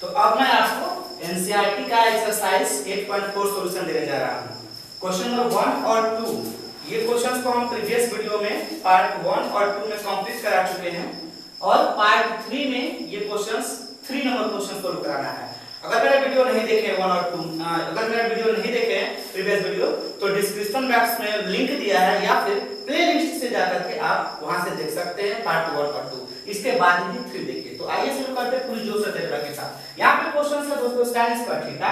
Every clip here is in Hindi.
तो अब मैं आपको एनसीईआरटी का एक्सरसाइज 8.4 सॉल्यूशन देने जा रहा हूं। क्वेश्चन नंबर 1 और 2 ये क्वेश्चंस को हम प्रीवियस वीडियो में पार्ट 1 और 2 में कंप्लीट करा चुके हैं और पार्ट 3 में ये क्वेश्चंस 3 नंबर क्वेश्चन सॉल्व कराना है। अगर मेरा वीडियो नहीं देखे 1 और 2 अगर मेरा वीडियो नहीं देखे प्रीवियस वीडियो तो डिस्क्रिप्शन बॉक्स में लिंक दिया है या फिर प्लेलिस्ट से जाकर के आप वहां से देख सकते हैं पार्ट 1 और 2। इसके बाद ही 3 देखिए। तो आइए शुरू करते हैं पूरी जोश से तरीका के साथ। यहां पे क्वेश्चन है दोस्तों sin square theta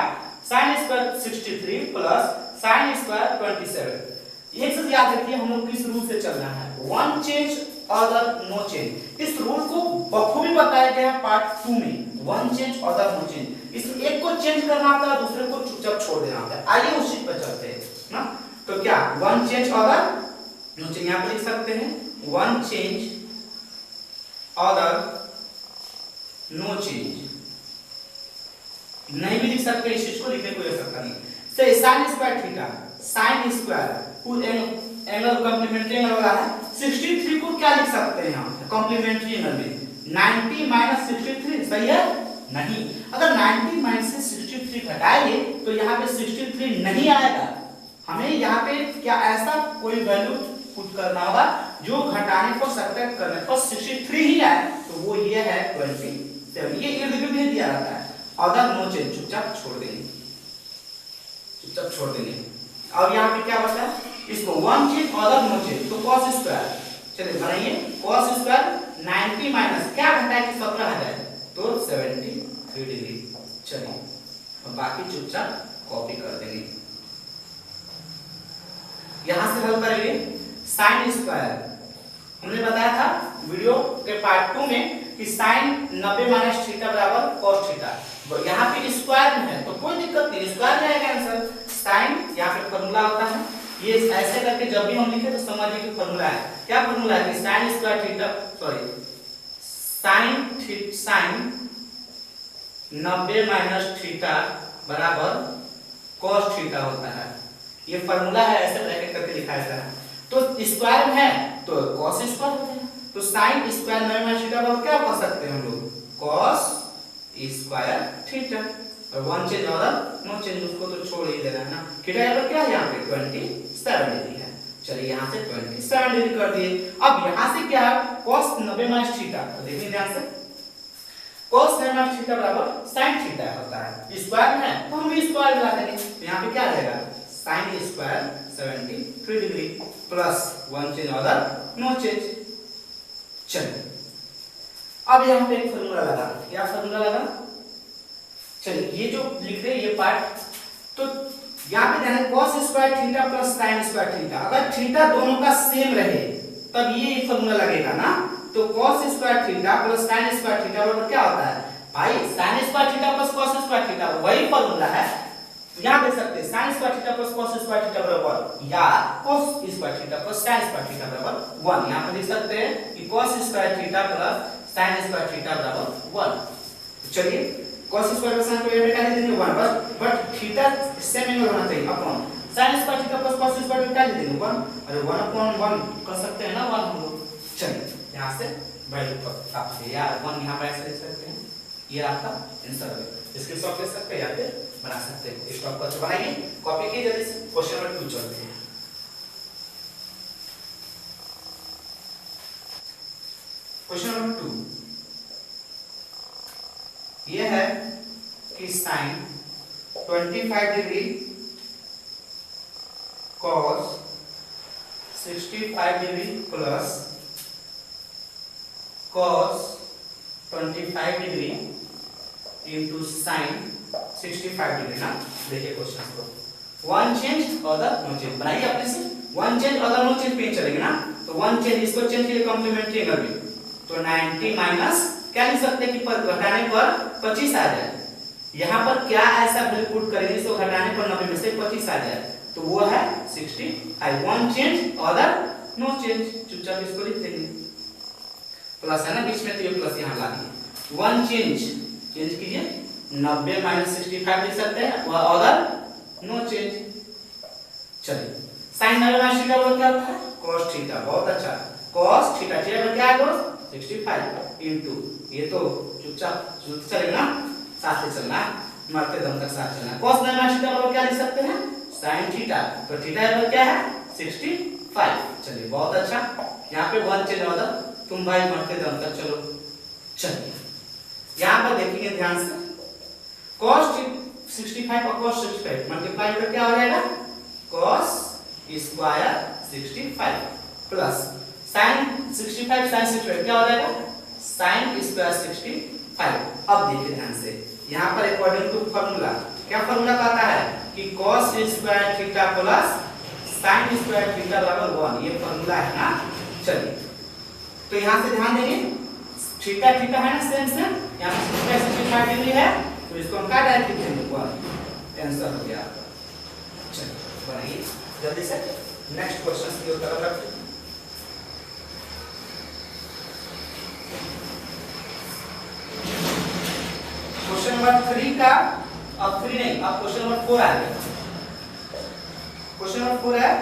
sin square 63 plus sin square 27। एक चीज याद रखिए हम लोग किस रूल से चलना है, one change other no change. इस रूल को बखूबी बताया गया है पार्ट 2 में, one change other no change. इस एक को चेंज करना होता है दूसरे को चुपचाप छोड़ देना होता है। आइए उस चीज पर चलते हैं ना। तो क्या one change other no change, यहां पर लिख सकते हैं one change other no change, नहीं भी लिख सकते, इस चीज को लिखने कोई आवश्यकता नहीं। से sin square theta sin square कुल एंगल कॉम्प्लीमेंट्री एंगल वाला है 63 को क्या लिख सकते हैं हम कॉम्प्लीमेंट्री एंगल में 90 माइनस 63 सही है नहीं। अगर 90 माइनस से 63 घटाएंगे तो यहाँ पे 63 नहीं आएगा। हमें यहाँ पे क्या ऐसा कोई वैल्यू पुट करना होगा जो घटाने पर सब्ट्रैक्ट करने पर 63 ही आए, तो वो ये है 27। ये इर्द गिर्द नहीं दिया रहता है। अदर नो चेंज चुपचाप छोड़ देंगे, चुपचाप छोड़ देंगे। अब यहाँ पे क्या बचा है इसको one change other no change, तो cos स्क्वायर चलिए बनाइए cos स्क्वायर 90 माइनस क्या घटाए कि 17 आ जाए तो 73 डिग्री। चलिए और बाकी चुपचाप कॉपी कर देंगे। यहां से हल करेंगे sin स्क्वायर, हमने बताया था वीडियो के पार्ट 2 में कि sin 90 माइनस थीटा बराबर cos थीटा। यहाँ पे स्क्वायर में है तो कोई दिक्कत नहीं, स्क्वायर में आएगा आंसर। sin यहाँ पे फॉर्मूला होता है, ये ऐसे करके जब भी हम लिखे तो समझिए कि फॉर्मूला है। क्या फॉर्मूला है कि sin square theta sorry sin 90 minus theta बराबर cos थीटा होता है। ये फॉर्मूला है, ऐसे ब्रैकेट करके लिखा है। तो स्क्वायर में है तो cos स्क्वायर होता है, तो sin स्क्वायर 90 माइनस थीटा बराबर क्या कर सकते हैं हम लोग cos स्क्वायर थीटा। और वन चेंज और नो चेंज उसको तो छोड़ ही देना है ना। थीटा पर क्या है यहाँ पे 27 डिग्री है। चलिए यहाँ से 27 डिग्री कर दिए। अब यहाँ से क्या है cos 90 माइनस थीटा, तो देखिए ध्यान से cos 90 माइनस थीटा बराबर sin थीटा होता है। स्क्वायर में है तो हम भी स्क्वायर मिला देंगे, तो यहाँ पे क्या आ जाएगा sin square 73 degree plus one change other no change. चलिए अब यहाँ पे एक फॉर्मूला लगा, क्या फॉर्मूला लगा चलिए ये जो लिख रहे हैं ये पार्ट, तो यहाँ पे ध्यान cos square theta plus sin square theta, अगर थीटा दोनों का सेम रहे तब ये फॉर्मूला लगेगा ना। तो cos square theta plus sin square theta बराबर क्या होता है भाई sin square theta plus cos square theta, वही फॉर्मूला है। यहाँ देख सकते हैं sin square theta plus cos square theta बराबर या cos square theta plus sin square theta बराबर 1। यहाँ पे देख सकते हैं कि cos square theta plus sin square theta बराबर 1। चलिए cos square plus sin square में क्या लिख देंगे 1, बट थीटा सेम एंगल होना चाहिए upon sin square theta plus cos square में क्या लिख देंगे 1, अरे 1 अपॉन 1 कर सकते हैं ना 1 हम लोग। चलिए यहां से वैल्यू प्राप्त है यार 1 यहां पर ऐसे लिख सकते हैं, ये आपका आंसर है। इसके सॉल्व कर सकते हैं या फिर बना सकते हैं। इसको आप अच्छे बनाइए, कॉपी कीजिए जल्दी से। क्वेश्चन नंबर 2 चलते हैं। क्वेश्चन नंबर 2 ये है कि sin 25 degree cos 65 degree plus cos 25 degree into sin 65 degree ना। देखिए क्वेश्चन को one change other no change बनाइए अपने से। One change other no change पे चलेंगे ना, तो वन चेंज इसको चेंज कीजिए कॉम्प्लीमेंट्री एंगल में, तो 90 माइनस क्या लिख सकते हैं कि पर घटाने पर 25 आ जाए। यहाँ पर क्या ऐसा वैल्यू पुट करेंगे इसको घटाने पर 90 में से 25 आ जाए, तो वो है 65। One change other no change, चुपचाप इसको लिख देंगे। प्लस है ना बीच में, तो ये प्लस यहाँ ला दिए। वन चेंज चेंज कीजिए 90 माइनस 65 लिख सकते हैं, वह अदर नो चेंज। चलिए sin 90 माइनस थीटा क्या होता है cos थीटा, बहुत अच्छा cos थीटा थीटा क्या है दोस्त 65 इनटू ये तो चुपचाप चलेगा ना साथ ले चलना, मरते दम तक साथ चलना। cos 9 - थीटा बराबर क्या लिख सकते हैं, sin थीटा। तो थीटा बराबर क्या है 65। चलिए बहुत अच्छा, यहाँ पे 1 चेंज होगा, तुम भाई मरते दम तक चलो। चलिए यहाँ पर देखेंगे ध्यान से, cos 65 और cos 65 मल्टीप्लाई करके क्या हो जाएगा, cos square 65 plus sin 65 sin 65 क्या हो जाएगा, sin स्क्वायर 65। अब देखिए ध्यान से, यहाँ पर अकॉर्डिंग टू फार्मूला, क्या फार्मूला कहता है कि cos square theta plus sin square theta बराबर 1, ये फार्मूला है ना। चलिए तो यहाँ से ध्यान देंगे, थीटा थीटा है ना सेम सेम, यहाँ पे 65 डिग्री है, तो इसको हम क्या डायरेक्ट लिख देंगे 1, आंसर हो गया आपका। चलिए बनाइए जल्दी से नेक्स्ट क्वेश्चन की तरफ रखते हैं। क्वेश्चन नंबर 3 का, अब 3 नहीं, अब क्वेश्चन नंबर 4 आ गया। क्वेश्चन नंबर 4 है,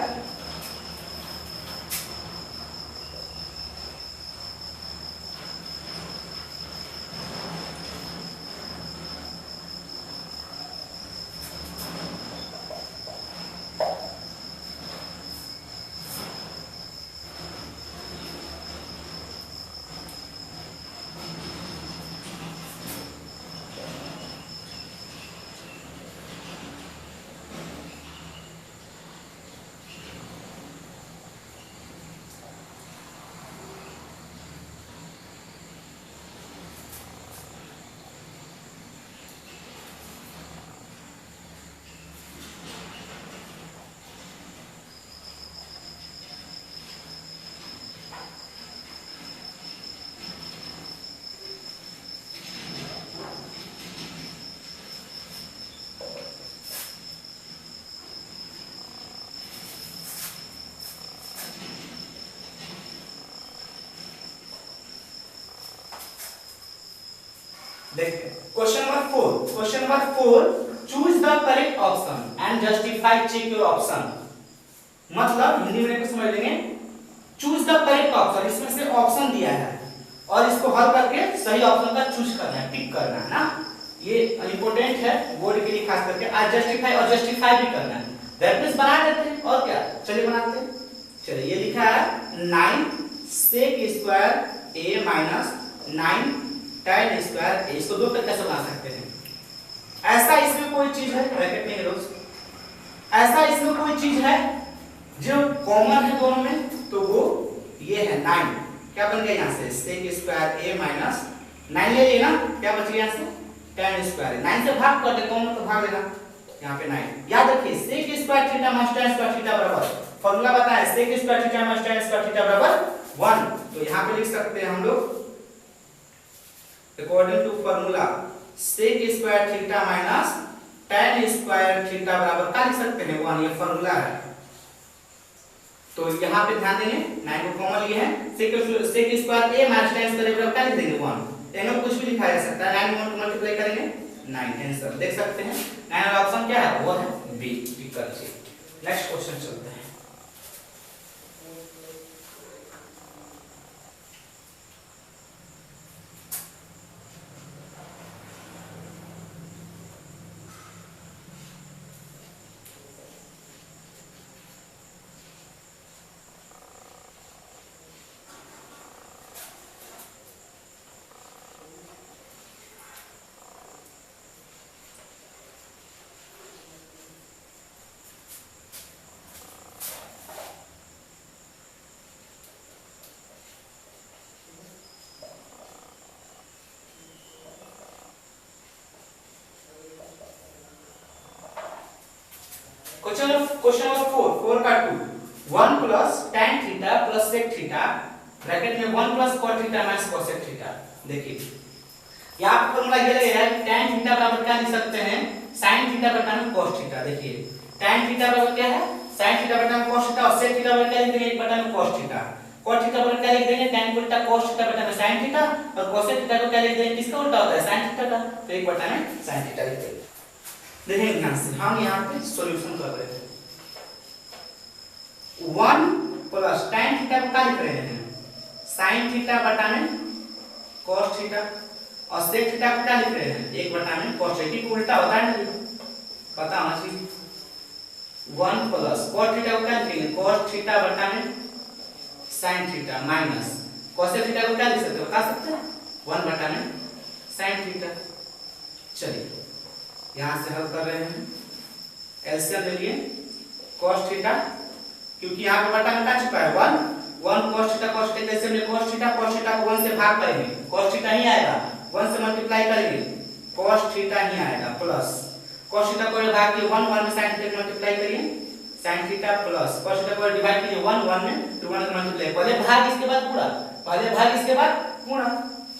देखते हैं question number 4। Question number 4, choose the correct option and justify check your option. मतलब हिंदी में समझ लेंगे, चूज द करेक्ट ऑप्शन, इसमें से ऑप्शन दिया है और इसको हल करके सही ऑप्शन का चूज करना है, टिक करना है ना, ये इंपॉर्टेंट है बोर्ड के लिए खास करके। आज जस्टिफाई और जस्टिफाई भी करना है, दैट मींस बना देते हैं और क्या, चलिए बनाते हैं। चलिए ये लिखा है 9 sec square a minus 9 tan square a, इसको दो तरीके से बना सकते हैं। ऐसा इसमें कोई चीज है, ब्रैकेट में रोज, ऐसा इसमें कोई चीज है जो कॉमन है दोनों में, तो वो ये है 9, क्या बन गया यहाँ से sec स्क्वायर a माइनस 9 ले लिए ना, क्या बच गया यहाँ से tan स्क्वायर, 9 से भाग कर दे, कॉमन तो भाग लेना, यहाँ पे 9। याद रखिए sec square theta minus tan square theta बराबर, फार्मूला बताया sec square theta minus tan square theta बराबर 1, तो यहाँ पे लिख सकते हैं हम लोग according to formula sec square theta minus tan square theta बराबर क्या लिख सकते हैं 1, ये फार्मूला है। तो यहाँ पे ध्यान देंगे 9 को कॉमन लिए हैं, sec square a minus tan square बराबर क्या लिख देंगे 1, इन्हें कुछ भी लिखा जा सकता है, 9 को मल्टीप्लाई करेंगे 9, आंसर देख सकते हैं 9 वाला ऑप्शन क्या है, वो है बी, विकल्प सी। नेक्स्ट क्वेश्चन चलते हैं। क्वेश्चन नंबर 4 का 2, 1 plus tan theta plus sec theta bracket में 1 plus cot theta minus cosec theta. देखिए यहाँ पर फॉर्मूला ये लगेगा कि tan थीटा बराबर क्या लिख सकते हैं sin थीटा बटा cos थीटा। देखिए tan थीटा बराबर क्या है sin थीटा बटा cos थीटा और sec थीटा बराबर क्या लिख देंगे 1 बटा cos थीटा, cot थीटा बराबर क्या लिख देंगे tan उल्टा cos थीटा बटा sin थीटा और cosec थीटा को क्या लिख देंगे किसका उल्टा होता है sin थीटा का, तो 1 बटा sin थीटा लिख देंगे। देखिए ध्यान से हम यहाँ पे सॉल्यूशन कर रहे थे, 1 प्लस tan थीटा को क्या लिख रहे हैं sin थीटा बटा में cos थीटा और sec थीटा को क्या लिख रहे हैं 1/में cos थीटा की उल्टा होता है ना, पता होना चाहिए। 1 प्लस cos थीटा को क्या लिखेंगे cos थीटा बटा में sin theta minus cos theta को क्या लिख सकते हैं बता सकते हैं 1/में sin थीटा। चलिए यहां से हल कर रहे हैं, एलसीएम ले लिए cos थीटा, क्योंकि यहां पे बटा में क्या चुका है 1 cos थीटा कैसे हमने cos थीटा को 1 से भाग करेंगे cos थीटा ही आएगा, 1 से मल्टीप्लाई करेंगे cos थीटा ही आएगा, प्लस cos थीटा को भाग के 1 में sin थीटा मल्टीप्लाई करिए sin theta plus cos theta को डिवाइड कीजिए 1 में 2 1 मल्टीप्लाई, पहले भाग इसके बाद पूरा, पहले भाग इसके बाद पूरा।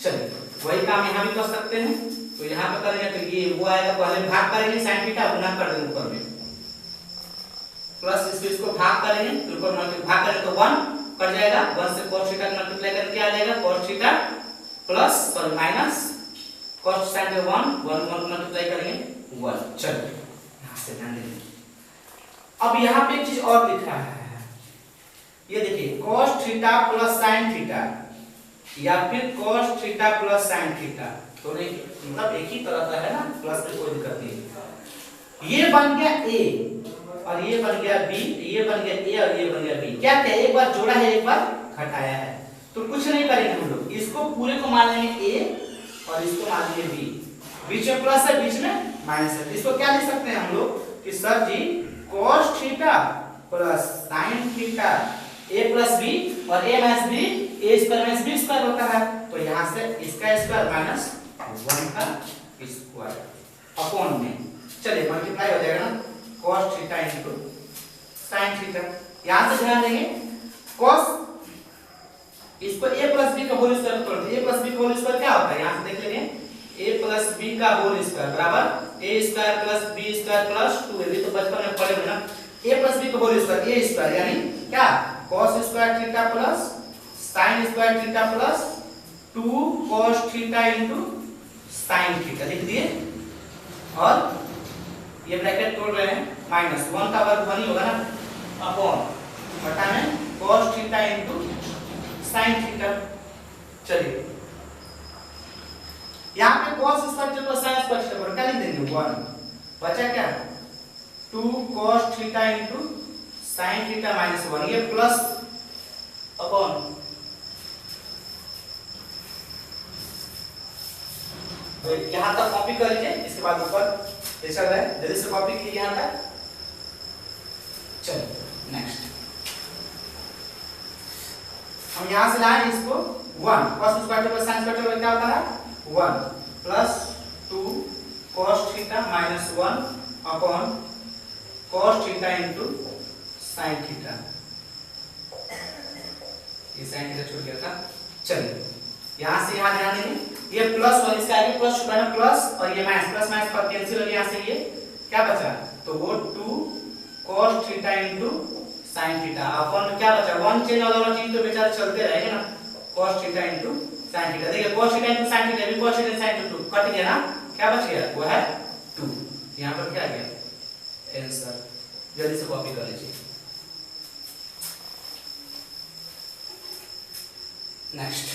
चलिए वही काम यहां भी कर सकते हैं, तो यहां पे करेंगे तो ये वो आएगा, पहले भाग करेंगे sin थीटा गुणा कर देंगे ऊपर में, प्लस इसको भाग करेंगे तो ऊपर मल्टीप्लाई भाग करेंगे तो 1 कट जाएगा, 1 से cos थीटा मल्टीप्लाई करके क्या आ जाएगा cos थीटा प्लस और minus cos sin theta 1 multiply करेंगे 1। चलिए यहां से ध्यान देंगे। अब यहां पे एक चीज और लिखा है, ये देखिए cos theta plus sin theta या फिर cos theta plus sin theta, तो मतलब एक ही तरह का है ना, प्लस में कोई दिक्कत नहीं। ये बन गया a और ये बन गया b, ये बन गया a और ये बन गया b, क्या क्या एक बार जोड़ा है एक बार घटाया है, तो कुछ नहीं करेंगे हम लोग, इसको पूरे को मान लेंगे a और इसको मान लेंगे b, बीच में प्लस है बीच में माइनस है, इसको क्या लिख सकते हैं हम लोग कि sir ji cos theta plus sin theta a plus b और a minus b a square minus b square होता है, तो यहां से इसका स्क्वायर माइनस 1 का स्क्वायर अपॉन में, चलिए मल्टीप्लाई हो जाएगा ना cos theta into sin theta. यहां से ध्यान देंगे cos इसको a प्लस b का होल स्क्वायर कर दो, a प्लस b का होल स्क्वायर क्या होता है यहां से देख लेंगे, a प्लस b का होल स्क्वायर बराबर a square plus b square plus 2, ये तो बचपन में पढ़े होंगे ना, a प्लस b का होल स्क्वायर a स्क्वायर यानी क्या cos square theta plus sin square theta plus 2 cos theta into sin theta लिख दिए, और ये ब्रैकेट तोड़ रहे हैं माइनस 1 का वर्ग 1 ही होगा ना अपॉन बटा में cos theta into sin theta. चलिए यहां पे cos square plus sin square theta क्या लिख देंगे 1, बचा क्या 2 cos theta into sin theta minus 1, ये प्लस अपॉन तो यहां तक कॉपी कर लीजिए, इसके बाद ऊपर ये चल रहा है, जल्दी से कॉपी कीजिए यहां तक। चलिए नेक्स्ट हम यहां से लाएं इसको 1 cos square plus sin square क्या होता है 1 plus 2 cos theta minus 1 upon cos theta into sin theta, ये sin थीटा छूट गया था। चलिए यहां से यहां ध्यान देंगे, ये प्लस और इसका आगे प्लस छुपा है प्लस और ये माइनस प्लस माइनस पर कैंसिल हो गया, यहां से ये क्या बचा तो वो 2 cos theta into sin theta upon क्या बचा 1 चेंज और दोनों चीज तो बेचारे चलते रहेंगे ना, cos theta into sin theta, देखिए cos theta into sin theta भी cos theta sin theta 2 cut गया ना, क्या बच गया वो है 2, यहां पर क्या आ गया आंसर, जल्दी से कॉपी कर लीजिए। नेक्स्ट